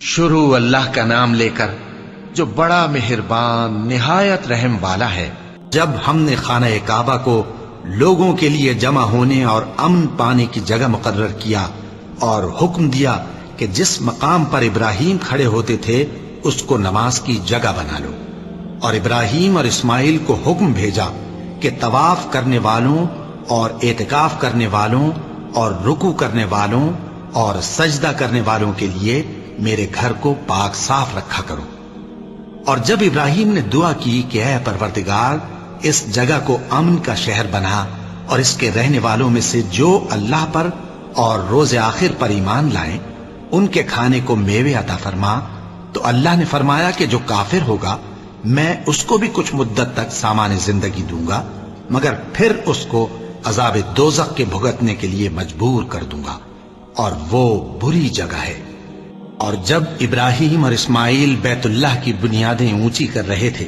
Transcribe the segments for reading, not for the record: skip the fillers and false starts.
شروع اللہ کا نام لے کر جو بڑا مہربان نہایت رحم والا ہے۔ جب ہم نے خانہ کعبہ کو لوگوں کے لیے جمع ہونے اور امن پانے کی جگہ مقرر کیا اور حکم دیا کہ جس مقام پر ابراہیم کھڑے ہوتے تھے اس کو نماز کی جگہ بنا لو، اور ابراہیم اور اسماعیل کو حکم بھیجا کہ طواف کرنے والوں اور اعتکاف کرنے والوں اور رکوع کرنے والوں اور سجدہ کرنے والوں کے لیے میرے گھر کو پاک صاف رکھا کرو۔ اور جب ابراہیم نے دعا کی کہ اے پروردگار اس جگہ کو امن کا شہر بنا اور اس کے رہنے والوں میں سے جو اللہ پر اور روز آخر پر ایمان لائیں ان کے کھانے کو میوے عطا فرما، تو اللہ نے فرمایا کہ جو کافر ہوگا میں اس کو بھی کچھ مدت تک سامان زندگی دوں گا، مگر پھر اس کو عذاب دوزخ کے بھگتنے کے لیے مجبور کر دوں گا، اور وہ بری جگہ ہے۔ اور جب ابراہیم اور اسماعیل بیت اللہ کی بنیادیں اونچی کر رہے تھے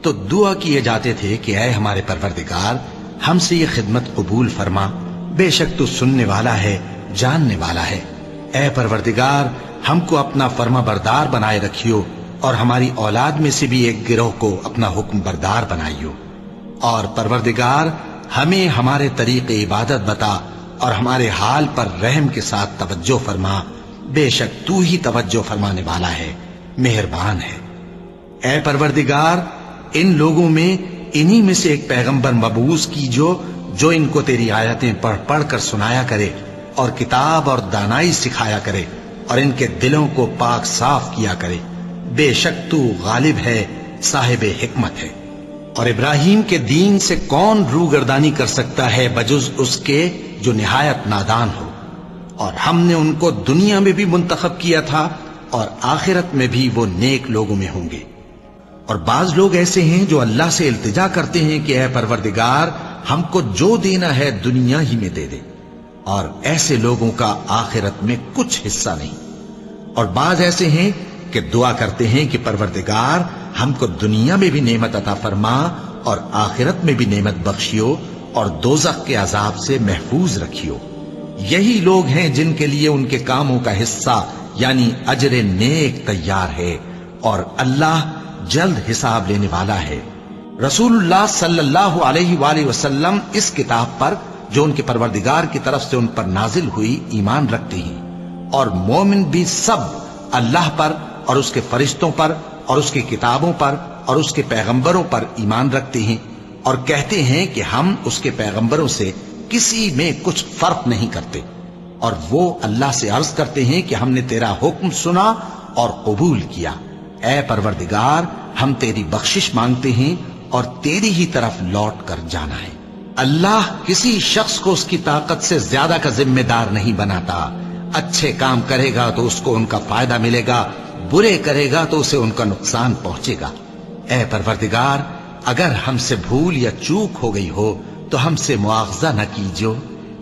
تو دعا کیے جاتے تھے کہ اے ہمارے پروردگار ہم سے یہ خدمت قبول فرما، بے شک تو سننے والا ہے، جاننے والا ہے۔ اے پروردگار ہم کو اپنا فرما بردار بنائے رکھیو، اور ہماری اولاد میں سے بھی ایک گروہ کو اپنا حکم بردار بنائیو، اور پروردگار ہمیں ہمارے طریق عبادت بتا اور ہمارے حال پر رحم کے ساتھ توجہ فرما، بے شک تو ہی توجہ فرمانے والا ہے، مہربان ہے۔ اے پروردگار ان لوگوں میں انہی میں سے ایک پیغمبر مبعوث کیجو جو ان کو تیری آیتیں پڑھ پڑھ کر سنایا کرے اور کتاب اور دانائی سکھایا کرے اور ان کے دلوں کو پاک صاف کیا کرے، بے شک تو غالب ہے، صاحب حکمت ہے۔ اور ابراہیم کے دین سے کون روگردانی کر سکتا ہے بجز اس کے جو نہایت نادان ہو، اور ہم نے ان کو دنیا میں بھی منتخب کیا تھا اور آخرت میں بھی وہ نیک لوگوں میں ہوں گے۔ اور بعض لوگ ایسے ہیں جو اللہ سے التجا کرتے ہیں کہ اے پروردگار ہم کو جو دینا ہے دنیا ہی میں دے دے، اور ایسے لوگوں کا آخرت میں کچھ حصہ نہیں۔ اور بعض ایسے ہیں کہ دعا کرتے ہیں کہ پروردگار ہم کو دنیا میں بھی نعمت عطا فرما اور آخرت میں بھی نعمت بخشیو اور دوزخ کے عذاب سے محفوظ رکھیو۔ یہی لوگ ہیں جن کے لیے ان کے کاموں کا حصہ یعنی اجر نیک تیار ہے، اور اللہ جلد حساب لینے والا ہے۔ رسول اللہ صلی اللہ علیہ وآلہ وسلم اس کتاب پر جو ان کے پروردگار کی طرف سے ان پر نازل ہوئی ایمان رکھتے ہیں، اور مومن بھی سب اللہ پر اور اس کے فرشتوں پر اور اس کی کتابوں پر اور اس کے پیغمبروں پر ایمان رکھتے ہیں، اور کہتے ہیں کہ ہم اس کے پیغمبروں سے کسی میں کچھ فرق نہیں کرتے، اور وہ اللہ سے عرض کرتے ہیں کہ ہم نے تیرا حکم سنا اور قبول کیا۔ اے پروردگار ہم تیری بخشش مانگتے ہیں اور تیری ہی طرف لوٹ کر جانا ہے۔ اللہ کسی شخص کو اس کی طاقت سے زیادہ کا ذمہ دار نہیں بناتا، اچھے کام کرے گا تو اس کو ان کا فائدہ ملے گا، برے کرے گا تو اسے ان کا نقصان پہنچے گا۔ اے پروردگار اگر ہم سے بھول یا چوک ہو گئی ہو تو ہم سے مواخذہ نہ کیجو۔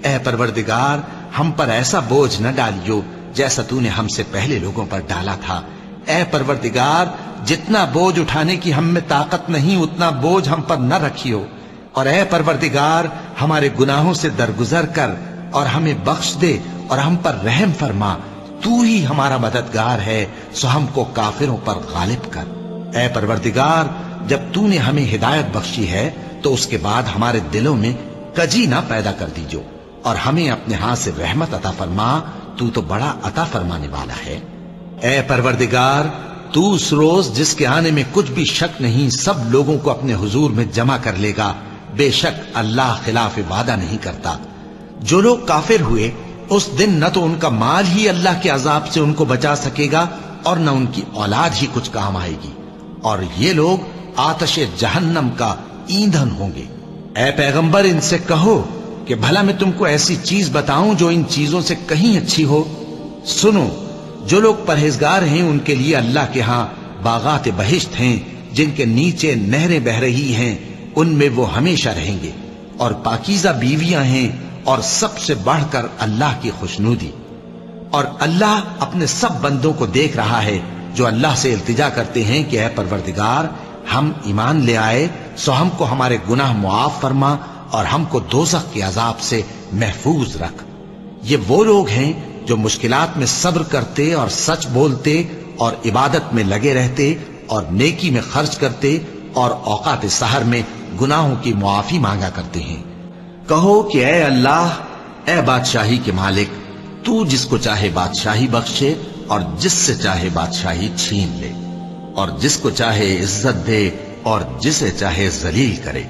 اے پروردگار ہم پر ایسا بوجھ نہ ڈالیو جیسا تو نے ہم سے پہلے لوگوں پر ڈالا تھا۔ اے پروردگار جتنا بوجھ اٹھانے کی ہم میں طاقت نہیں اتنا بوجھ ہم پر نہ رکھیو، اور اے پروردگار ہمارے گناہوں سے درگزر کر اور ہمیں بخش دے اور ہم پر رحم فرما، تو ہی ہمارا مددگار ہے، سو ہم کو کافروں پر غالب کر۔ اے پروردگار جب تو نے ہمیں ہدایت بخشی ہے تو اس کے بعد ہمارے دلوں میں کجی نہ پیدا کر دیجو، اور ہمیں اپنے ہاتھ سے رحمت عطا فرما، تو بڑا عطا فرمانے والا ہے۔ اے پروردگار تو اس روز جس کے آنے میں کچھ بھی شک نہیں سب لوگوں کو اپنے حضور میں جمع کر لے گا، بے شک اللہ خلاف وعدہ نہیں کرتا۔ جو لوگ کافر ہوئے اس دن نہ تو ان کا مال ہی اللہ کے عذاب سے ان کو بچا سکے گا اور نہ ان کی اولاد ہی کچھ کام آئے گی، اور یہ لوگ آتش جہنم کا ایندھن ہوں گے۔ اے پیغمبر ان سے کہو کہ بھلا میں تم کو ایسی چیز بتاؤں جو ان چیزوں سے کہیں اچھی ہو؟ سنو، جو لوگ پرہیزگار ہیں ان کے لیے اللہ کے ہاں باغات بہشت ہیں جن کے نیچے نہریں بہ رہی ہیں، ان میں وہ ہمیشہ رہیں گے، اور پاکیزہ بیویاں ہیں، اور سب سے بڑھ کر اللہ کی خوشنودی۔ اور اللہ اپنے سب بندوں کو دیکھ رہا ہے جو اللہ سے التجا کرتے ہیں کہ اے پروردگار ہم ایمان لے آئے سو ہم کو ہمارے گناہ معاف فرما اور ہم کو دوزخ کے عذاب سے محفوظ رکھ۔ یہ وہ لوگ ہیں جو مشکلات میں صبر کرتے اور سچ بولتے اور عبادت میں لگے رہتے اور نیکی میں خرچ کرتے اور اوقات سحر میں گناہوں کی معافی مانگا کرتے ہیں۔ کہو کہ اے اللہ، اے بادشاہی کے مالک، تو جس کو چاہے بادشاہی بخشے اور جس سے چاہے بادشاہی چھین لے، اور جس کو چاہے عزت دے اور جسے چاہے ذلیل کرے۔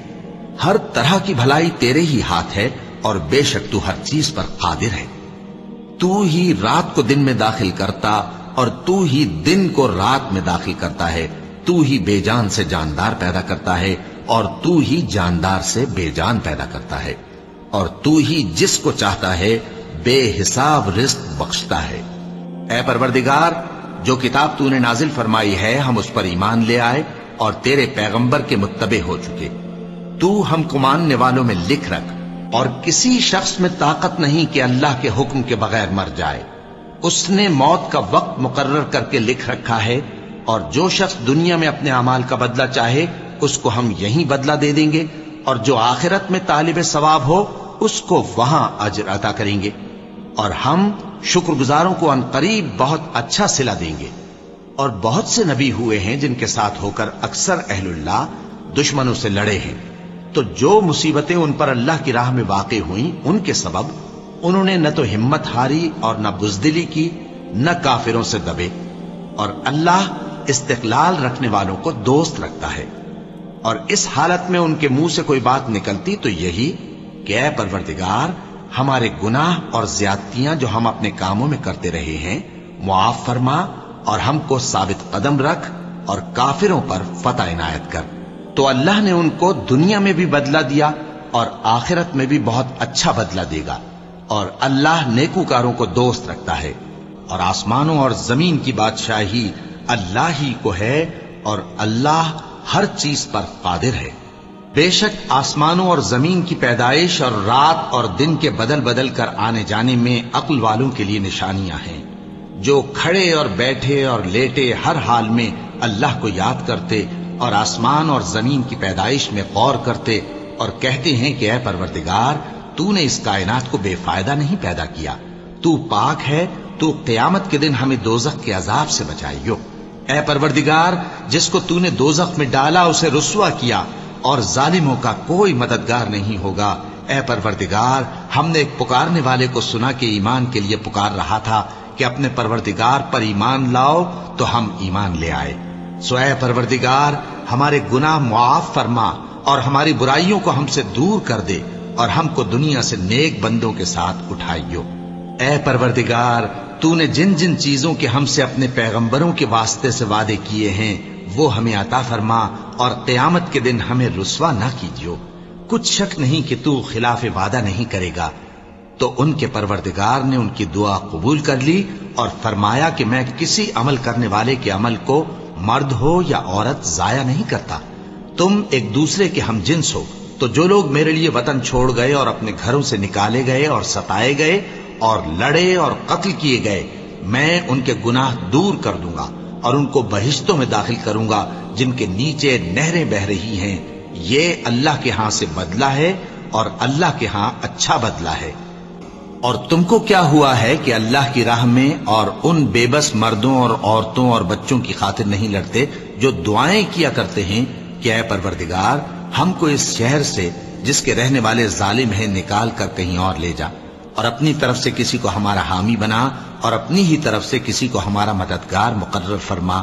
ہر طرح کی بھلائی تیرے ہی ہاتھ ہے اور بے شک تو ہر چیز پر قادر ہے۔ تو ہی رات کو دن میں داخل کرتا اور تو ہی دن کو رات میں داخل کرتا ہے۔ تو ہی بے جان سے جاندار پیدا کرتا ہے اور تو ہی جاندار سے بے جان پیدا کرتا ہے، اور تو ہی جس کو چاہتا ہے بے حساب رزق بخشتا ہے۔ اے پروردگار، جو کتاب تو نے نازل فرمائی ہے ہم اس پر ایمان لے آئے اور تیرے پیغمبر کے متبع ہو چکے۔ تو ہم کو ماننے والوں میں لکھ رکھ، اور کسی شخص میں طاقت نہیں کہ اللہ کے حکم کے بغیر مر جائے۔ اس نے موت کا وقت مقرر کر کے لکھ رکھا ہے، اور جو شخص دنیا میں اپنے اعمال کا بدلہ چاہے اس کو ہم یہیں بدلہ دے دیں گے، اور جو آخرت میں طالب ثواب ہو اس کو وہاں اجر عطا کریں گے، اور ہم شکر گزاروں کو عنقریب بہت اچھا صلہ دیں گے۔ اور بہت سے نبی ہوئے ہیں جن کے ساتھ ہو کر اکثر اہل اللہ دشمنوں سے لڑے ہیں، تو جو مصیبتیں ان پر اللہ کی راہ میں واقع ہوئیں ان کے سبب انہوں نے نہ تو ہمت ہاری اور نہ بزدلی کی، نہ کافروں سے دبے، اور اللہ استقلال رکھنے والوں کو دوست رکھتا ہے۔ اور اس حالت میں ان کے منہ سے کوئی بات نکلتی تو یہی کہ اے پروردگار، ہمارے گناہ اور زیادتیاں جو ہم اپنے کاموں میں کرتے رہے ہیں معاف فرما، اور ہم کو ثابت قدم رکھ اور کافروں پر فتح عنایت کر۔ تو اللہ نے ان کو دنیا میں بھی بدلہ دیا اور آخرت میں بھی بہت اچھا بدلہ دے گا، اور اللہ نیکوکاروں کو دوست رکھتا ہے۔ اور آسمانوں اور زمین کی بادشاہی اللہ ہی کو ہے، اور اللہ ہر چیز پر قادر ہے۔ بے شک آسمانوں اور زمین کی پیدائش اور رات اور دن کے بدل بدل کر آنے جانے میں عقل والوں کے لیے نشانیاں ہیں، جو کھڑے اور بیٹھے اور لیٹے ہر حال میں اللہ کو یاد کرتے اور آسمان اور زمین کی پیدائش میں غور کرتے اور کہتے ہیں کہ اے پروردگار، تو نے اس کائنات کو بے فائدہ نہیں پیدا کیا، تو پاک ہے، تو قیامت کے دن ہمیں دوزخ کے عذاب سے بچائیو۔ اے پروردگار، جس کو تو نے دوزخ میں ڈالا اسے رسوا کیا، اور ظالموں کا کوئی مددگار نہیں ہوگا۔ اے پروردگار، ہم نے ایک پکارنے والے کو سنا کہ ایمان کے لیے پکار رہا تھا کہ اپنے پروردگار پر ایمان لاؤ، تو ہم ایمان لے آئے۔ سو اے پروردگار، ہمارے گناہ معاف فرما اور ہماری برائیوں کو ہم سے دور کر دے، اور ہم کو دنیا سے نیک بندوں کے ساتھ اٹھائیو۔ اے پروردگار، تو نے جن جن چیزوں کے ہم سے اپنے پیغمبروں کے واسطے سے وعدے کیے ہیں وہ ہمیں عطا فرما، اور قیامت کے دن ہمیں رسوا نہ کیجیو۔ کچھ شک نہیں کہ تو خلاف وعدہ نہیں کرے گا۔ تو ان کے پروردگار نے ان کی دعا قبول کر لی اور فرمایا کہ میں کسی عمل کرنے والے کے عمل کو مرد ہو یا عورت ضائع نہیں کرتا۔ تم ایک دوسرے کے ہم جنس ہو، تو جو لوگ میرے لیے وطن چھوڑ گئے اور اپنے گھروں سے نکالے گئے اور ستائے گئے اور لڑے اور قتل کیے گئے، میں ان کے گناہ دور کر دوں گا اور ان کو بہشتوں میں داخل کروں گا جن کے نیچے نہریں بہ رہی ہیں۔ یہ اللہ کے ہاں سے بدلہ ہے اور اللہ کے ہاں اچھا بدلہ ہے۔ اور تم کو کیا ہوا ہے کہ اللہ کی راہ میں اور ان بے بس مردوں اور عورتوں اور بچوں کی خاطر نہیں لڑتے جو دعائیں کیا کرتے ہیں کہ اے پروردگار، ہم کو اس شہر سے جس کے رہنے والے ظالم ہیں نکال کر کہیں اور لے جا، اور اپنی طرف سے کسی کو ہمارا حامی بنا اور اپنی ہی طرف سے کسی کو ہمارا مددگار مقرر فرما۔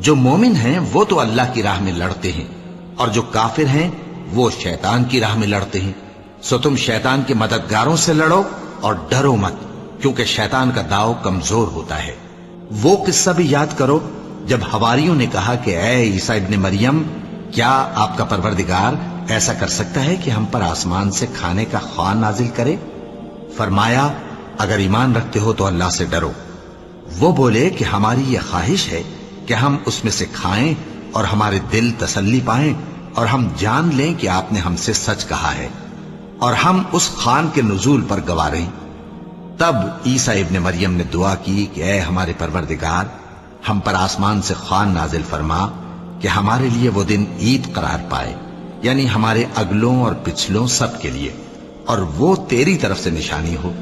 جو مومن ہیں وہ تو اللہ کی راہ میں لڑتے ہیں، اور جو کافر ہیں وہ شیطان کی راہ میں لڑتے ہیں۔ سو تم شیطان کے مددگاروں سے لڑو اور ڈرو مت، کیونکہ شیطان کا داؤ کمزور ہوتا ہے۔ وہ قصہ بھی یاد کرو جب حواریوں نے کہا کہ اے عیسیٰ ابن مریم، کیا آپ کا پروردگار ایسا کر سکتا ہے کہ ہم پر آسمان سے کھانے کا خوان نازل کرے؟ فرمایا، اگر ایمان رکھتے ہو تو اللہ سے ڈرو۔ وہ بولے کہ ہماری یہ خواہش ہے کہ ہم اس میں سے کھائیں اور ہمارے دل تسلی پائیں، اور ہم جان لیں کہ آپ نے ہم سے سچ کہا ہے، اور ہم اس خوان کے نزول پر گواہ رہیں۔ تب عیسیٰ ابن مریم نے دعا کی کہ اے ہمارے پروردگار، ہم پر آسمان سے خوان نازل فرما کہ ہمارے لیے وہ دن عید قرار پائے، یعنی ہمارے اگلوں اور پچھلوں سب کے لیے، اور وہ تیری طرف سے نشانی ہو۔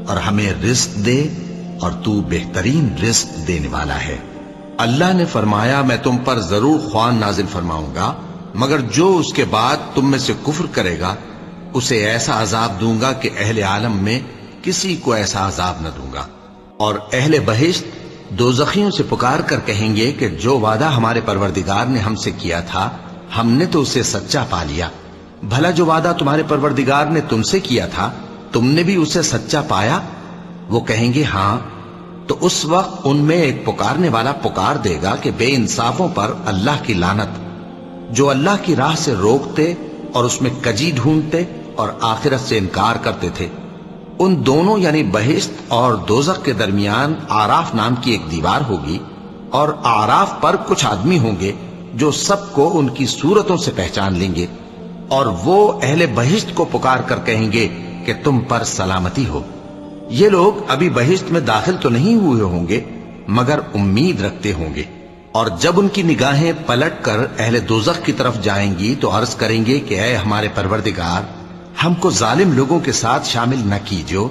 اور ہمیں رزق دے اور تو بہترین رزق دینے والا ہے۔ اللہ نے فرمایا میں تم پر ضرور خوان نازل فرماؤں گا، مگر جو اس کے بعد تم میں سے کفر کرے گا اسے ایسا عذاب دوں گا کہ اہل عالم میں کسی کو ایسا عذاب نہ دوں گا۔ اور اہل بہشت دوزخیوں سے پکار کر کہیں گے کہ جو وعدہ ہمارے پروردگار نے ہم سے کیا تھا ہم نے تو اسے سچا پا لیا، بھلا جو وعدہ تمہارے پروردگار نے تم سے کیا تھا تم نے بھی اسے سچا پایا؟ وہ کہیں گے ہاں۔ تو اس وقت ان میں ایک پکارنے والا پکار دے گا کہ بے انصافوں پر اللہ کی لعنت، جو اللہ کی راہ سے روکتے اور اس میں کجی ڈھونڈتے اور آخرت سے انکار کرتے تھے۔ ان دونوں یعنی بہشت اور دوزخ کے درمیان آراف نام کی ایک دیوار ہوگی، اور آراف پر کچھ آدمی ہوں گے جو سب کو ان کی صورتوں سے پہچان لیں گے، اور وہ اہل بہشت کو پکار کر کہیں گے کہ تم پر سلامتی ہو۔ یہ لوگ ابھی بہشت میں داخل تو نہیں ہوئے ہوں گے مگر امید رکھتے ہوں گے، اور جب ان کی نگاہیں پلٹ کر اہل دوزخ کی طرف جائیں گی تو عرض کریں گے کہ اے ہمارے پروردگار، ہم کو ظالم لوگوں کے ساتھ شامل نہ کیجو۔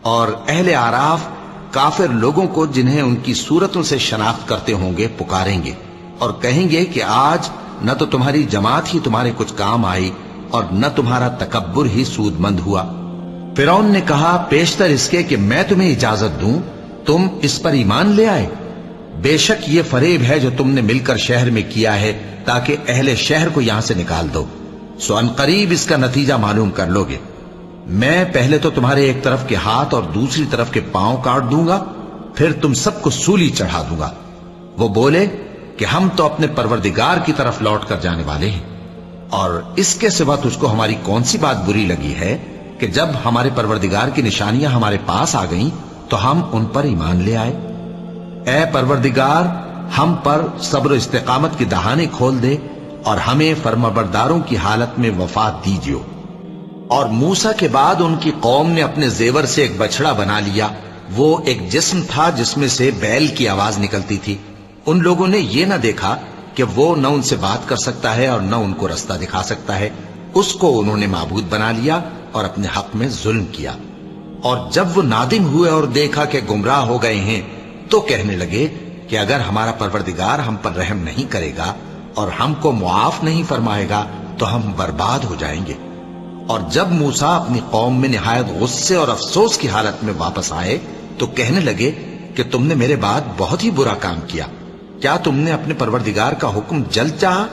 اور اہل آراف کافر لوگوں کو جنہیں ان کی صورتوں سے شناخت کرتے ہوں گے پکاریں گے اور کہیں گے کہ آج نہ تو تمہاری جماعت ہی تمہارے کچھ کام آئی اور نہ تمہارا تکبر ہی سود مند ہوا۔ فرعون نے کہا پیشتر اس کے کہ میں تمہیں اجازت دوں تم اس پر ایمان لے آئے؟ بے شک یہ فریب ہے جو تم نے مل کر شہر میں کیا ہے تاکہ اہل شہر کو یہاں سے نکال دو، سو ان قریب اس کا نتیجہ معلوم کر لو گے۔ میں پہلے تو تمہارے ایک طرف کے ہاتھ اور دوسری طرف کے پاؤں کاٹ دوں گا، پھر تم سب کو سولی چڑھا دوں گا۔ وہ بولے کہ ہم تو اپنے پروردگار کی طرف لوٹ کر جانے والے ہیں، اور اس کے سوا تجھ کو ہماری کون سی بات بری لگی ہے کہ جب ہمارے پروردگار کی نشانیاں ہمارے پاس آ گئیں تو ہم ان پر ایمان لے آئے؟ اے پروردگار، ہم پر صبر و استقامت کی دہانے کھول دے اور ہمیں فرمانبرداروں کی حالت میں وفات دیجیو۔ اور موسیٰ کے بعد ان کی قوم نے اپنے زیور سے ایک بچڑا بنا لیا، وہ ایک جسم تھا جس میں سے بیل کی آواز نکلتی تھی۔ ان لوگوں نے یہ نہ دیکھا کہ وہ نہ ان سے بات کر سکتا ہے اور نہ ان کو رستہ دکھا سکتا ہے، اس کو انہوں نے معبود بنا لیا اور اپنے حق میں ظلم کیا۔ اور جب وہ نادم ہوئے اور دیکھا کہ گمراہ ہو گئے ہیں تو کہنے لگے کہ اگر ہمارا پروردگار ہم پر رحم نہیں کرے گا اور ہم کو معاف نہیں فرمائے گا تو ہم برباد ہو جائیں گے۔ اور جب موسیٰ اپنی قوم میں نہایت غصے اور افسوس کی حالت میں واپس آئے تو کہنے لگے کہ تم نے میرے بعد بہت ہی برا کام کیا، کیا تم نے اپنے پروردگار کا حکم جلد چاہا؟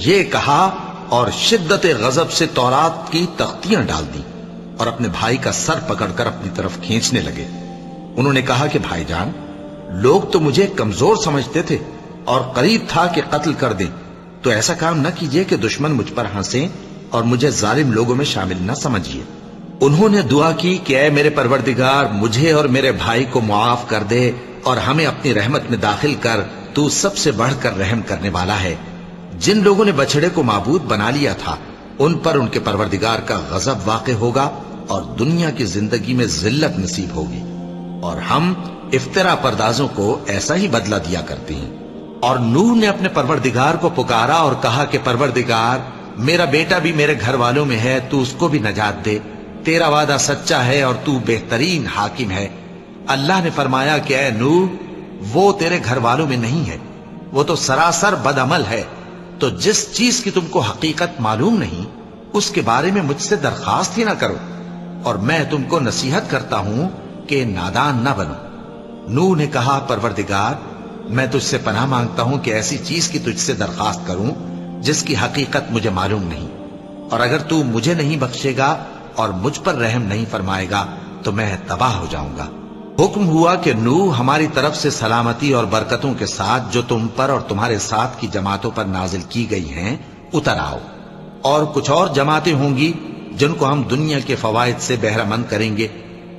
یہ کہا اور شدت غضب سے تورات کی تختیاں ڈال دی اور اپنے بھائی کا سر پکڑ کر اپنی طرف کھینچنے لگے۔ انہوں نے کہا کہ بھائی جان، لوگ تو مجھے کمزور سمجھتے تھے اور قریب تھا کہ قتل کر دیں، تو ایسا کام نہ کیجیے کہ دشمن مجھ پر ہنسیں اور مجھے ظالم لوگوں میں شامل نہ سمجھیے۔ انہوں نے دعا کی کہ اے میرے پروردگار، مجھے اور میرے بھائی کو معاف کر دے اور ہمیں اپنی رحمت میں داخل کر، تو سب سے بڑھ کر رحم کرنے والا ہے۔ جن لوگوں نے بچڑے کو معبود بنا لیا تھا ان پر ان کے پروردگار کا غضب واقع ہوگا اور دنیا کی زندگی میں ذلت نصیب ہوگی، اور ہم افترا پردازوں کو ایسا ہی بدلہ دیا کرتے ہیں۔ اور نوح نے اپنے پروردگار کو پکارا اور کہا کہ پروردگار، میرا بیٹا بھی میرے گھر والوں میں ہے، تو اس کو بھی نجات دے، تیرا وعدہ سچا ہے اور تو بہترین حاکم ہے۔ اللہ نے فرمایا کہ اے نوح، وہ تیرے گھر والوں میں نہیں ہے، وہ تو سراسر بد عمل ہے، تو جس چیز کی تم کو حقیقت معلوم نہیں اس کے بارے میں مجھ سے درخواست ہی نہ کرو، اور میں تم کو نصیحت کرتا ہوں کہ نادان نہ بنو۔ نوح نے کہا پروردگار، میں تجھ سے پناہ مانگتا ہوں کہ ایسی چیز کی تجھ سے درخواست کروں جس کی حقیقت مجھے معلوم نہیں، اور اگر تو مجھے نہیں بخشے گا اور مجھ پر رحم نہیں فرمائے گا تو میں تباہ ہو جاؤں گا۔ حکم ہوا کہ نوح، ہماری طرف سے سلامتی اور برکتوں کے ساتھ جو تم پر اور تمہارے ساتھ کی جماعتوں پر نازل کی گئی ہیں اتر آؤ، اور کچھ اور جماعتیں ہوں گی جن کو ہم دنیا کے فوائد سے بہرہ مند کریں گے،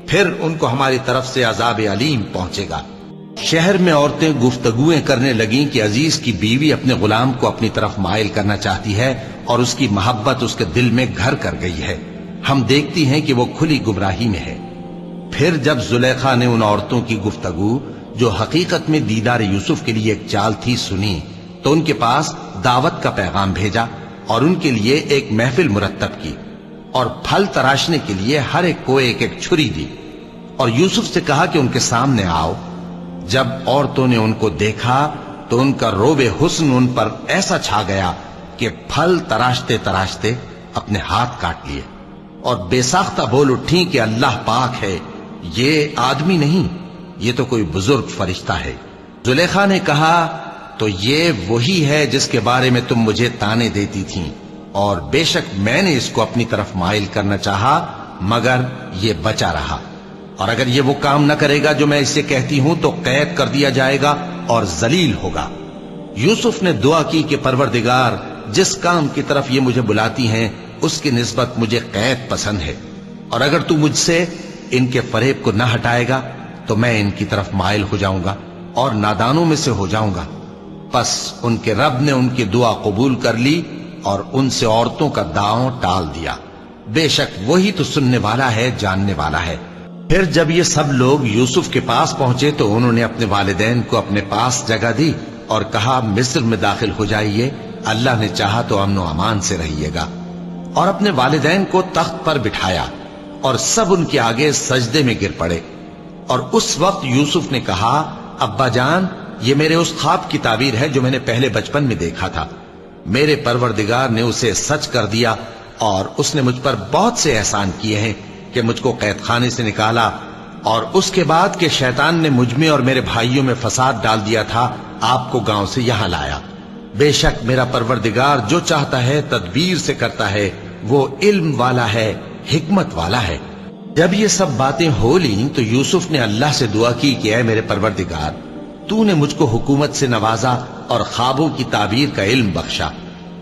پھر ان کو ہماری طرف سے عذاب علیم پہنچے گا۔ شہر میں عورتیں گفتگویں کرنے لگیں کہ عزیز کی بیوی اپنے غلام کو اپنی طرف مائل کرنا چاہتی ہے اور اس کی محبت اس کے دل میں گھر کر گئی ہے، ہم دیکھتی ہیں کہ وہ کھلی گمراہی میں ہے۔ پھر جب زلیخا نے ان عورتوں کی گفتگو جو حقیقت میں دیدار یوسف کے لیے ایک چال تھی سنی تو ان کے پاس دعوت کا پیغام بھیجا اور ان کے لیے ایک محفل مرتب کی اور پھل تراشنے کے لیے ہر ایک کو ایک ایک چھری دی۔ اور یوسف سے کہا کہ ان کے سامنے آؤ۔ جب عورتوں نے ان کو دیکھا تو ان کا روب حسن ان پر ایسا چھا گیا کہ پھل تراشتے تراشتے اپنے ہاتھ کاٹ لیے اور بے ساختہ بول اٹھی کہ اللہ پاک ہے، یہ آدمی نہیں، یہ تو کوئی بزرگ فرشتہ ہے۔ زلیخا نے کہا تو یہ وہی ہے جس کے بارے میں تم مجھے تانے دیتی تھیں، اور بے شک میں نے اس کو اپنی طرف مائل کرنا چاہا مگر یہ بچا رہا، اور اگر یہ وہ کام نہ کرے گا جو میں اسے کہتی ہوں تو قید کر دیا جائے گا اور ذلیل ہوگا۔ یوسف نے دعا کی کہ پروردگار، جس کام کی طرف یہ مجھے بلاتی ہیں اس کی نسبت مجھے قید پسند ہے، اور اگر تو مجھ سے ان کے فریب کو نہ ہٹائے گا تو میں ان کی طرف مائل ہو جاؤں گا اور نادانوں میں سے ہو جاؤں گا۔ پس ان کے رب نے ان کی دعا قبول کر لی اور ان سے عورتوں کا داؤں ٹال دیا، بے شک وہی تو سننے والا ہے، جاننے والا ہے۔ پھر جب یہ سب لوگ یوسف کے پاس پہنچے تو انہوں نے اپنے والدین کو اپنے پاس جگہ دی اور کہا مصر میں داخل ہو جائیے، اللہ نے چاہا تو امن و امان سے رہیے گا، اور اپنے والدین کو تخت پر بٹھایا اور سب ان کے آگے سجدے میں گر پڑے۔ اور اس وقت یوسف نے کہا ابا جان، یہ میرے اس خواب کی تعبیر ہے جو میں نے پہلے بچپن میں دیکھا تھا، میرے پروردگار نے اسے سچ کر دیا اور اس نے مجھ پر بہت سے احسان کیے ہیں کہ مجھ کو قید خانے سے نکالا، اور اس کے بعد کہ شیطان نے مجھ میں اور میرے بھائیوں میں فساد ڈال دیا تھا آپ کو گاؤں سے یہاں لایا۔ بے شک میرا پروردگار جو چاہتا ہے تدبیر سے کرتا ہے، وہ علم والا ہے، حکمت والا ہے۔ جب یہ سب باتیں ہو لیں تو یوسف نے اللہ سے دعا کی کہ اے میرے پروردگار، تو نے مجھ کو حکومت سے نوازا اور خوابوں کی تعبیر کا علم بخشا۔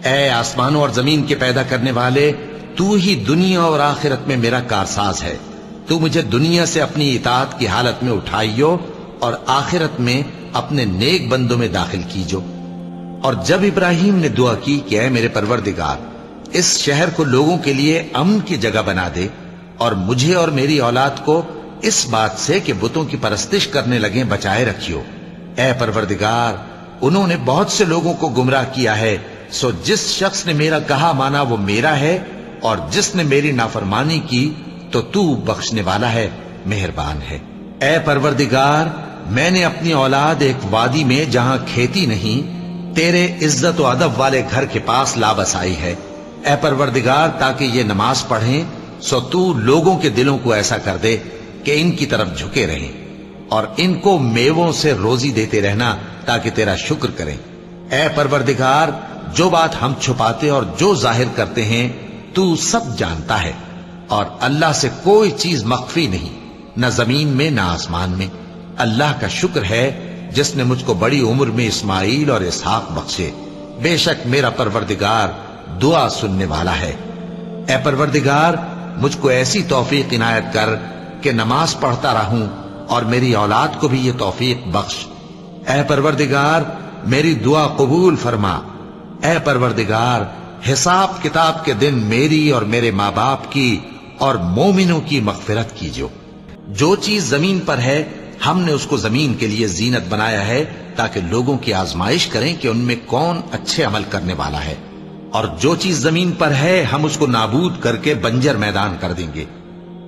اے آسمانوں اور زمین کے پیدا کرنے والے، تو ہی دنیا اور آخرت میں میرا کارساز ہے، تو مجھے دنیا سے اپنی اطاعت کی حالت میں اٹھائیو اور آخرت میں اپنے نیک بندوں میں داخل کیجو۔ اور جب ابراہیم نے دعا کی کہ اے میرے پروردگار، اس شہر کو لوگوں کے لیے امن کی جگہ بنا دے اور مجھے اور میری اولاد کو اس بات سے کہ بتوں کی پرستش کرنے لگیں بچائے رکھیو۔ اے پروردگار، انہوں نے بہت سے لوگوں کو گمراہ کیا ہے، سو جس شخص نے میرا کہا مانا وہ میرا ہے، اور جس نے میری نافرمانی کی تو تو بخشنے والا ہے، مہربان ہے۔ اے پروردگار، میں نے اپنی اولاد ایک وادی میں جہاں کھیتی نہیں تیرے عزت و ادب والے گھر کے پاس لا بسائی ہے۔ اے پروردگار، تاکہ یہ نماز پڑھیں سو تو لوگوں کے دلوں کو ایسا کر دے کہ ان کی طرف جھکے رہیں، اور ان کو میووں سے روزی دیتے رہنا تاکہ تیرا شکر کریں۔ اے پروردگار، جو بات ہم چھپاتے اور جو ظاہر کرتے ہیں تو سب جانتا ہے، اور اللہ سے کوئی چیز مخفی نہیں، نہ زمین میں نہ آسمان میں۔ اللہ کا شکر ہے جس نے مجھ کو بڑی عمر میں اسماعیل اور اسحاق بخشے، بے شک میرا پروردگار دعا سننے والا ہے۔ اے پروردگار، مجھ کو ایسی توفیق عنایت کر کہ نماز پڑھتا رہوں، اور میری اولاد کو بھی یہ توفیق بخش۔ اے پروردگار، میری دعا قبول فرما۔ اے پروردگار، حساب کتاب کے دن میری اور میرے ماں باپ کی اور مومنوں کی مغفرت کیجو۔ جو چیز زمین پر ہے ہم نے اس کو زمین کے لیے زینت بنایا ہے تاکہ لوگوں کی آزمائش کریں کہ ان میں کون اچھے عمل کرنے والا ہے، اور جو چیز زمین پر ہے ہم اس کو نابود کر کے بنجر میدان کر دیں گے۔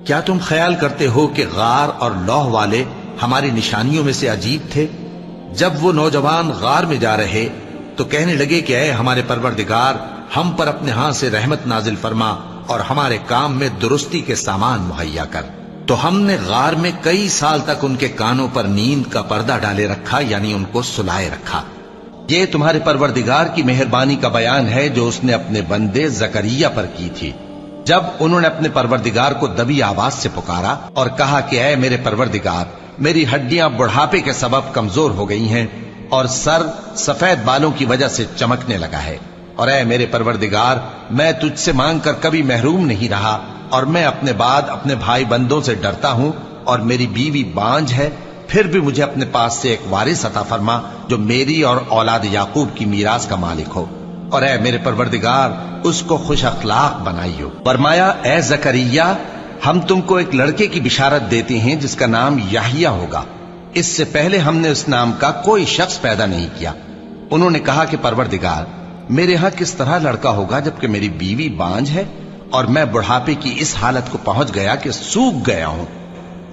کیا تم خیال کرتے ہو کہ غار اور لوح والے ہماری نشانیوں میں سے عجیب تھے؟ جب وہ نوجوان غار میں جا رہے تو کہنے لگے کہ اے ہمارے پروردگار، ہم پر اپنے ہاں سے رحمت نازل فرما اور ہمارے کام میں درستی کے سامان مہیا کر۔ تو ہم نے غار میں کئی سال تک ان کے کانوں پر نیند کا پردہ ڈالے رکھا، یعنی ان کو سلائے رکھا۔ یہ تمہارے پروردگار کی مہربانی کا بیان ہے جو اس نے اپنے بندے زکریا پر کی تھی، جب انہوں نے اپنے پروردگار کو دبی آواز سے پکارا اور کہا کہ اے میرے پروردگار، میری ہڈیاں بڑھاپے کے سبب کمزور ہو گئی ہیں اور سر سفید بالوں کی وجہ سے چمکنے لگا ہے، اور اے میرے پروردگار، میں تجھ سے مانگ کر کبھی محروم نہیں رہا، اور میں اپنے بعد اپنے بھائی بندوں سے ڈرتا ہوں، اور میری بیوی بانجھ ہے، پھر بھی مجھے اپنے پاس سے ایک وارث عطا فرما جو میری اور اولاد یعقوب کی میراث کا مالک ہو، اور اے میرے پروردگار، اس کو خوش اخلاق بنائیو۔ فرمایا اے زکریا، ہم تم کو ایک لڑکے کی بشارت دیتے ہیں جس کا نام یحییٰ ہوگا، اس سے پہلے ہم نے اس نام کا کوئی شخص پیدا نہیں کیا۔ انہوں نے کہا کہ پروردگار، میرے ہاں کس طرح لڑکا ہوگا جبکہ میری بیوی بانجھ ہے اور میں بڑھاپے کی اس حالت کو پہنچ گیا کہ سوکھ گیا ہوں۔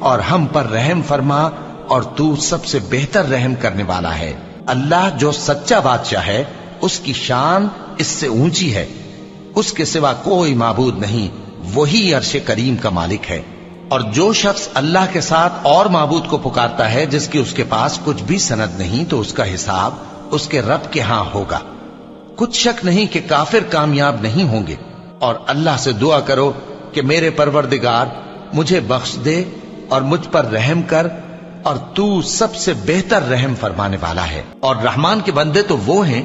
اور ہم پر رحم فرما، اور تو سب سے بہتر رحم کرنے والا ہے۔ اللہ جو سچا بادشاہ ہے اس کی شان اس سے اونچی ہے، اس کے سوا کوئی معبود نہیں، وہی عرش کریم کا مالک ہے۔ اور جو شخص اللہ کے ساتھ اور معبود کو پکارتا ہے جس کی اس کے پاس کچھ بھی سند نہیں، تو اس کا حساب اس کے رب کے ہاں ہوگا۔ کچھ شک نہیں کہ کافر کامیاب نہیں ہوں گے۔ اور اللہ سے دعا کرو کہ میرے پروردگار مجھے بخش دے اور مجھ پر رحم کر، اور تو سب سے بہتر رحم فرمانے والا ہے۔ اور رحمان کے بندے تو وہ ہیں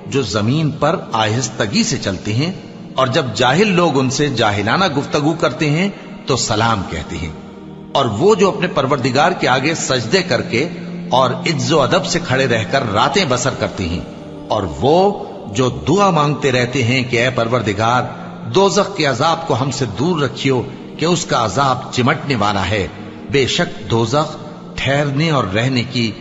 جو زمین پر آہستگی سے چلتے ہیں، اور جب جاہل لوگ ان سے جاہلانہ گفتگو کرتے ہیں تو سلام کہتے ہیں۔ اور وہ جو اپنے پروردگار کے آگے سجدے کر کے اور عز و ادب سے کھڑے رہ کر راتیں بسر کرتے ہیں، اور وہ جو دعا مانگتے رہتے ہیں کہ اے پروردگار دوزخ کے عذاب کو ہم سے دور رکھیو کہ اس کا عذاب چمٹنے والا ہے۔ بے شک دوزخ ٹھہرنے اور رہنے کی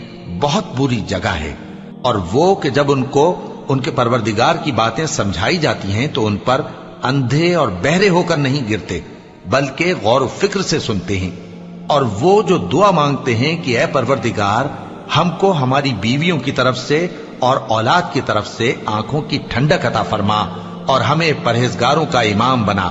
بہت بری جگہ ہے۔ اور وہ کہ جب ان کو ان کے پروردگار کی باتیں سمجھائی جاتی ہیں تو ان پر اندھے اور بہرے ہو کر نہیں گرتے بلکہ غور و فکر سے سنتے ہیں۔ اور وہ جو دعا مانگتے ہیں کہ اے پروردگار ہم کو ہماری بیویوں کی طرف سے اور اولاد کی طرف سے آنکھوں کی ٹھنڈک عطا فرما اور ہمیں پرہیزگاروں کا امام بنا،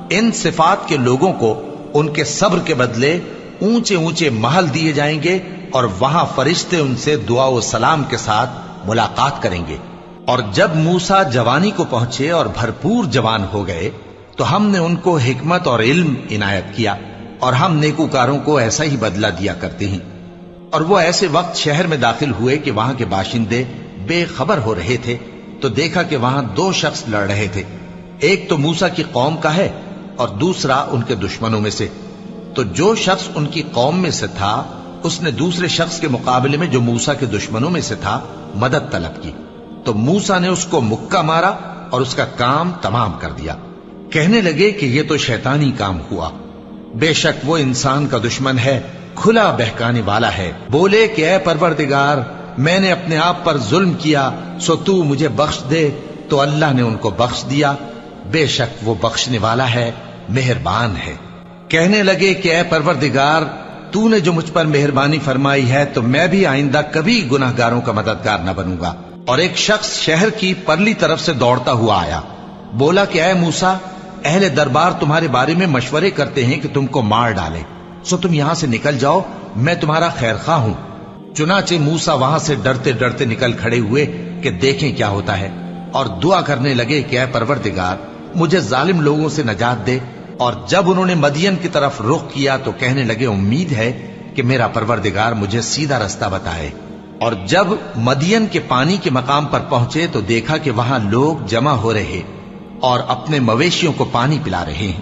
ان صفات کے لوگوں کو ان کے صبر کے بدلے اونچے اونچے محل دیے جائیں گے، اور وہاں فرشتے ان سے دعا و سلام کے ساتھ ملاقات کریں گے۔ اور جب موسیٰ جوانی کو پہنچے اور بھرپور جوان ہو گئے تو ہم نے ان کو حکمت اور علم عنایت کیا، اور ہم نیکوکاروں کو ایسا ہی بدلہ دیا کرتے ہیں۔ اور وہ ایسے وقت شہر میں داخل ہوئے کہ وہاں کے باشندے بے خبر ہو رہے تھے، تو دیکھا کہ وہاں دو شخص لڑ رہے تھے، ایک تو موسیٰ کی قوم کا ہے اور دوسرا ان کے دشمنوں میں سے۔ تو جو شخص ان کی قوم میں سے تھا اس نے دوسرے شخص کے مقابلے میں جو موسیٰ کے دشمنوں میں سے تھا مدد طلب کی، تو موسیٰ نے اس کو مکہ مارا اور اس کا کام تمام کر دیا۔ کہنے لگے کہ یہ تو شیطانی کام ہوا، بے شک وہ انسان کا دشمن ہے، کھلا بہکانے والا ہے۔ بولے کہ اے پروردگار میں نے اپنے آپ پر ظلم کیا، سو تو مجھے بخش دے، تو اللہ نے ان کو بخش دیا، بے شک وہ بخشنے والا ہے، مہربان ہے۔ کہنے لگے کہ اے پروردگار تو نے جو مجھ پر مہربانی فرمائی ہے تو میں بھی آئندہ کبھی گناہگاروں کا مددگار نہ بنوں گا۔ اور ایک شخص شہر کی پرلی طرف سے دوڑتا ہوا آیا، بولا کہ اے موسیٰ اہل دربار تمہارے بارے میں مشورے کرتے ہیں کہ تم کو مار ڈالے، سو تم یہاں سے نکل جاؤ، میں تمہارا خیر خواہ ہوں۔ چنانچہ موسیٰ وہاں سے ڈرتے ڈرتے نکل کھڑے ہوئے کہ دیکھیں کیا ہوتا ہے، اور دعا کرنے لگے کہ اے پروردگار مجھے ظالم لوگوں سے نجات دے۔ اور جب انہوں نے مدین کی طرف رخ کیا تو کہنے لگے امید ہے کہ میرا پروردگار مجھے سیدھا رستہ بتائے۔ اور جب مدین کے پانی کے مقام پر پہنچے تو دیکھا کہ وہاں لوگ جمع ہو رہے اور اپنے مویشیوں کو پانی پلا رہے ہیں،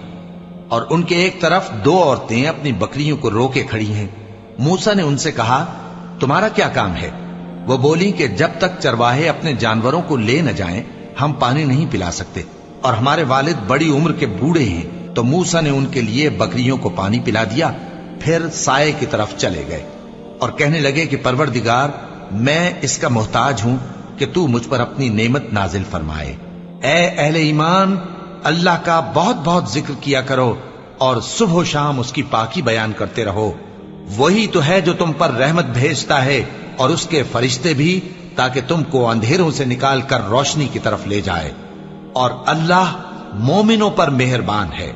اور ان کے ایک طرف دو عورتیں اپنی بکریوں کو روکے کھڑی ہیں۔ موسیٰ نے ان سے کہا تمہارا کیا کام ہے؟ وہ بولی کہ جب تک چرواہے اپنے جانوروں کو لے نہ جائیں ہم پانی نہیں پلا سکتے، اور ہمارے والد بڑی عمر کے بوڑھے ہیں۔ تو موسیٰ نے ان کے لیے بکریوں کو پانی پلا دیا، پھر سائے کی طرف چلے گئے اور کہنے لگے کہ پروردگار میں اس کا محتاج ہوں کہ تو مجھ پر اپنی نعمت نازل فرمائے۔ اے اہل ایمان اللہ کا بہت بہت ذکر کیا کرو اور صبح و شام اس کی پاکی بیان کرتے رہو، وہی تو ہے جو تم پر رحمت بھیجتا ہے اور اس کے فرشتے بھی، تاکہ تم کو اندھیروں سے نکال کر روشنی کی طرف لے جائے۔ اور اللہ مومنوں پر مہربان ہے۔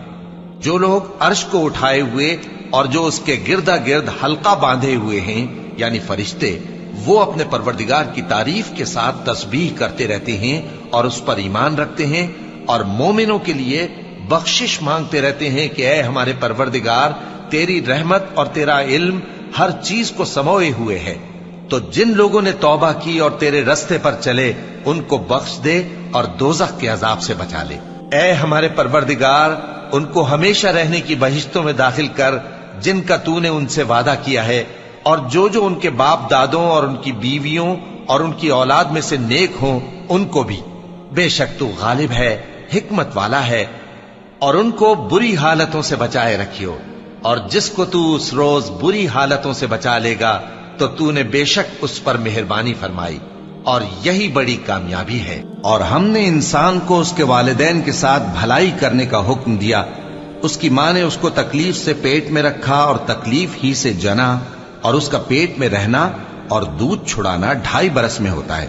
جو لوگ عرش کو اٹھائے ہوئے اور جو اس کے گردا گرد حلقہ باندھے ہوئے ہیں یعنی فرشتے، وہ اپنے پروردگار کی تعریف کے ساتھ تسبیح کرتے رہتے ہیں اور اس پر ایمان رکھتے ہیں، اور مومنوں کے لیے بخشش مانگتے رہتے ہیں کہ اے ہمارے پروردگار تیری رحمت اور تیرا علم ہر چیز کو سموئے ہوئے ہے، تو جن لوگوں نے توبہ کی اور تیرے رستے پر چلے ان کو بخش دے اور دوزخ کے عذاب سے بچا لے۔ اے ہمارے پروردگار ان کو ہمیشہ رہنے کی بہشتوں میں داخل کر جن کا تو نے ان سے وعدہ کیا ہے، اور جو جو ان کے باپ دادوں اور ان کی بیویوں اور ان کی اولاد میں سے نیک ہوں ان کو بھی، بے شک تو غالب ہے، حکمت والا ہے۔ اور ان کو بری حالتوں سے بچائے رکھیو، اور جس کو تو اس روز بری حالتوں سے بچا لے گا تو تو نے بے شک اس پر مہربانی فرمائی، اور یہی بڑی کامیابی ہے۔ اور ہم نے انسان کو اس کے والدین کے ساتھ بھلائی کرنے کا حکم دیا، اس کی ماں نے اس کو تکلیف سے پیٹ میں رکھا اور تکلیف ہی سے جنا، اور اس کا پیٹ میں رہنا اور دودھ چھڑانا 2.5 برس میں ہوتا ہے،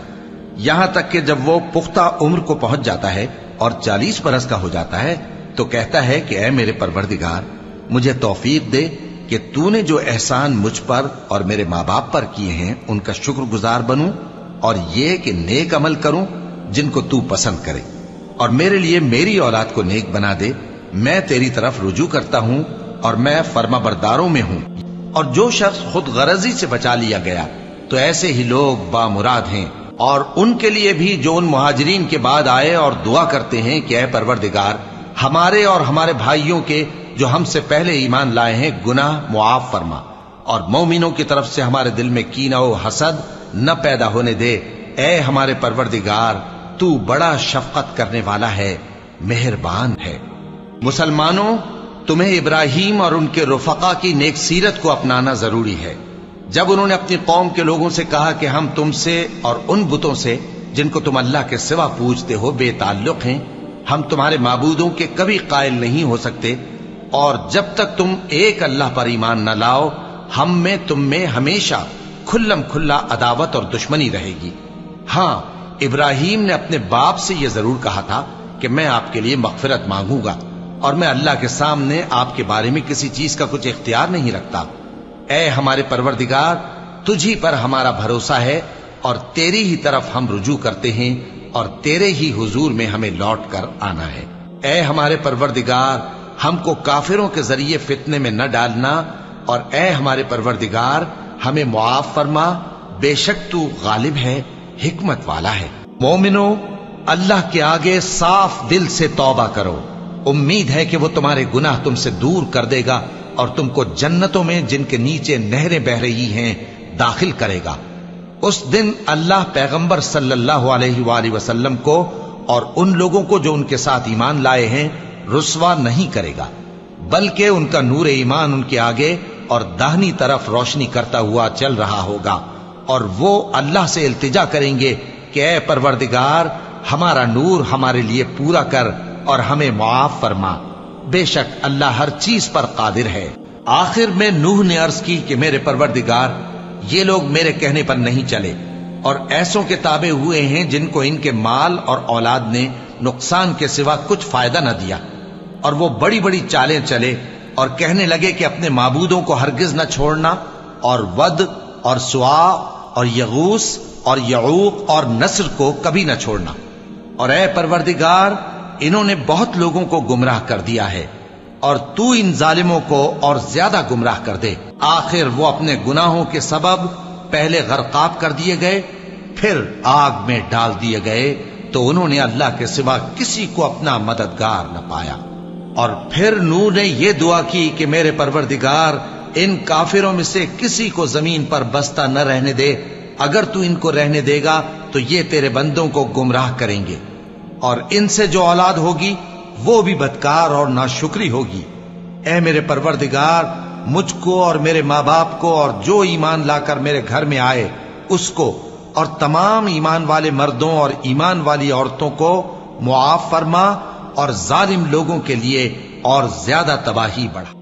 یہاں تک کہ جب وہ پختہ عمر کو پہنچ جاتا ہے اور 40 برس کا ہو جاتا ہے تو کہتا ہے کہ اے میرے پروردگار، مجھے توفیق دے کہ تو نے جو احسان مجھ پر اور میرے ماں باپ پر کیے ہیں ان کا شکر گزار بنوں، اور یہ کہ نیک عمل کروں جن کو تو پسند کرے، اور میرے لیے میری اولاد کو نیک بنا دے۔ میں تیری طرف رجوع کرتا ہوں اور میں فرما برداروں میں ہوں۔ اور جو شخص خود غرضی سے بچا لیا گیا تو ایسے ہی لوگ بامراد ہیں، اور ان کے لیے بھی جو ان مہاجرین کے بعد آئے اور دعا کرتے ہیں کہ اے پروردگار، ہمارے اور ہمارے بھائیوں کے جو ہم سے پہلے ایمان لائے ہیں گناہ معاف فرما، اور مومنوں کی طرف سے ہمارے دل میں کینہ و حسد نہ پیدا ہونے دے۔ اے ہمارے پروردگار، تو بڑا شفقت کرنے والا ہے، مہربان ہے۔ مسلمانوں، تمہیں ابراہیم اور ان کے رفقا کی نیک سیرت کو اپنانا ضروری ہے۔ جب انہوں نے اپنی قوم کے لوگوں سے کہا کہ ہم تم سے اور ان بتوں سے جن کو تم اللہ کے سوا پوجتے ہو بے تعلق ہیں، ہم تمہارے معبودوں کے کبھی قائل نہیں ہو سکتے، اور جب تک تم ایک اللہ پر ایمان نہ لاؤ ہم میں تم میں ہمیشہ کھلم کھلا عداوت اور دشمنی رہے گی۔ ہاں، ابراہیم نے اپنے باپ سے یہ ضرور کہا تھا کہ میں آپ کے لیے مغفرت مانگوں گا، اور میں اللہ کے سامنے آپ کے بارے میں کسی چیز کا کچھ اختیار نہیں رکھتا۔ اے ہمارے پروردگار، تجھی پر ہمارا بھروسہ ہے اور تیری ہی طرف ہم رجوع کرتے ہیں، اور تیرے ہی حضور میں ہمیں لوٹ کر آنا ہے۔ اے ہمارے پروردگار، ہم کو کافروں کے ذریعے فتنے میں نہ ڈالنا، اور اے ہمارے پروردگار ہمیں معاف فرما، بے شک تو غالب ہے، حکمت والا ہے۔ مومنو، اللہ کے آگے صاف دل سے توبہ کرو، امید ہے کہ وہ تمہارے گناہ تم سے دور کر دے گا اور تم کو جنتوں میں جن کے نیچے نہریں بہ رہی ہیں داخل کرے گا۔ اس دن اللہ پیغمبر صلی اللہ علیہ وآلہ وسلم کو اور ان لوگوں کو جو ان کے ساتھ ایمان لائے ہیں رسوا نہیں کرے گا، بلکہ ان کا نور ایمان ان کے آگے اور داہنی طرف روشنی کرتا ہوا چل رہا ہوگا، اور وہ اللہ سے التجا کریں گے کہ اے پروردگار، ہمارا نور ہمارے لیے پورا کر اور ہمیں معاف فرما، بے شک اللہ ہر چیز پر قادر ہے۔ آخر میں نوح نے عرض کی کہ میرے پروردگار، یہ لوگ میرے کہنے پر نہیں چلے اور ایسوں کے تابع ہوئے ہیں جن کو ان کے مال اور اولاد نے نقصان کے سوا کچھ فائدہ نہ دیا، اور وہ بڑی بڑی چالیں چلے اور کہنے لگے کہ اپنے معبودوں کو ہرگز نہ چھوڑنا، اور ود اور سوا اور یغوس اور یعوق اور نصر کو کبھی نہ چھوڑنا۔ اور اے پروردگار، انہوں نے بہت لوگوں کو گمراہ کر دیا ہے، اور تو ان ظالموں کو اور زیادہ گمراہ کر دے۔ آخر وہ اپنے گناہوں کے سبب پہلے غرقاب کر دیے گئے، پھر آگ میں ڈال دیے گئے، تو انہوں نے اللہ کے سوا کسی کو اپنا مددگار نہ پایا۔ اور پھر نوح نے یہ دعا کی کہ میرے پروردگار، ان کافروں میں سے کسی کو زمین پر بستا نہ رہنے دے، اگر تو ان کو رہنے دے گا تو یہ تیرے بندوں کو گمراہ کریں گے، اور ان سے جو اولاد ہوگی وہ بھی بدکار اور ناشکری ہوگی۔ اے میرے پروردگار، مجھ کو اور میرے ماں باپ کو اور جو ایمان لا کر میرے گھر میں آئے اس کو اور تمام ایمان والے مردوں اور ایمان والی عورتوں کو معاف فرما، اور ظالم لوگوں کے لیے اور زیادہ تباہی بڑھا۔